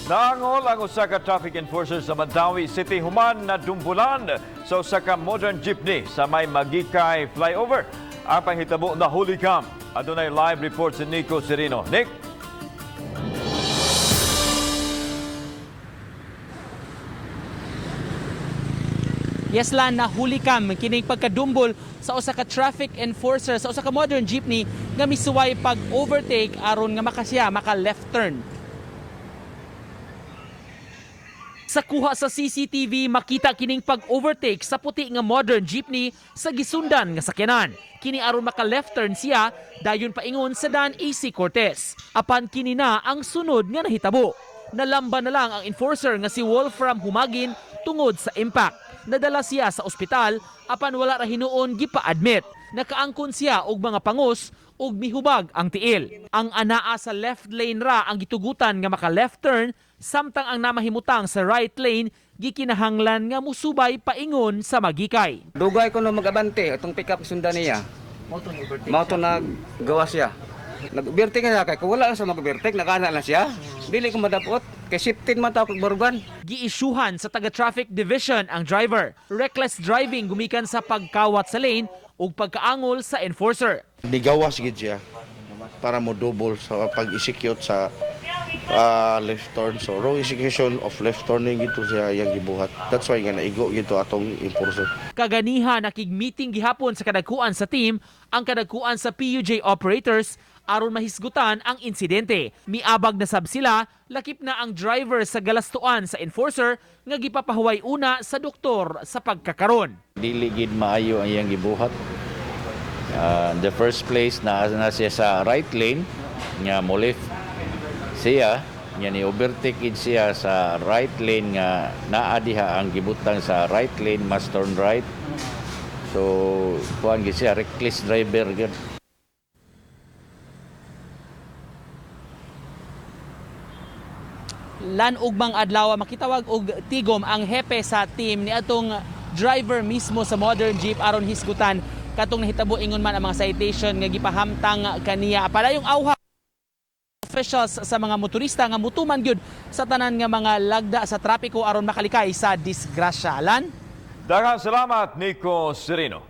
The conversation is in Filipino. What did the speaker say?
Naangol ang usa ka traffic enforcer sa Mandawi City human na dumbulan sa usa ka modern jeepney sa may Magikay flyover. Ang panghitabo na hulikam. Adunay live report si Nico Serino. Nick? Yes, Lan, nahulikam kining pagkadumbol sa usa ka traffic enforcer sa usa ka modern jeepney nga misuway pag-overtake aron nga makasiya maka-left turn. Sa kuha sa CCTV, makita kining pag-overtake sa puti nga modern jeepney sa gisundan nga sakyanan. Kini aron maka-left turn siya, dayon paingon sa Dan AC Cortez. Apan kini na ang sunod nga nahitabo. Nalamba na lang ang enforcer nga si Wolfram Humagin tungod sa impact. Nadala siya sa ospital, apan wala ra hinuon gipa-admit. Nakaangkon siya og mga pangus ug mihubag ang tiil. Ang anaa sa left lane ra ang gitugutan nga maka-left turn, samtang ang namahimutang sa right lane gikinahanglan nga musubay paingon sa Magikay. Dugay ko no magabante itong pick-up sundan niya. Mauto naggawa siya. Nag-overtake na kay kung wala na sa mag-overtake, nakana na siya. Dili ko madapot kay 15 man ta kog barugan. Giisyuhan sa taga-traffic division ang driver. Reckless driving gumikan sa pagkawat sa lane ug pagkaangol sa enforcer. Nigawas gid siya para mo double sa pag-execute sa left turn. So wrong execution of left turning gito siya yang gibuhat. That's why nga naigo gito atong enforcer. Kaganiha nakig-meeting gihapon sa kadagkuan sa team ang kadagkuan sa PUJ operators aron mahisgutan ang insidente. Miabag na sab sila, lakip na ang driver sa galastuan sa enforcer nga gipapahuway una sa doktor sa pagkakaron. Dili gid maayo ang iyang gibuhat. In the first place na siya sa right lane nga mo left siya nga ni overtake gid siya sa right lane nga naa diha ang gibutang sa right lane must turn right. So kuan gid siya reckless driver gid. Lan ugmang adlaw makitawag og tigom ang hepe sa team ni atong driver mismo sa modern jeep aron hisgutan katong nahitabo ingon man ang mga citation nga gipahamtang kaniya. Palayong awha officials sa mga motorista nga mutuman gyud sa tanan nga mga lagda sa trapiko aron makalikay sa disgrasya. Lan? Daghang salamat, Nico Serino.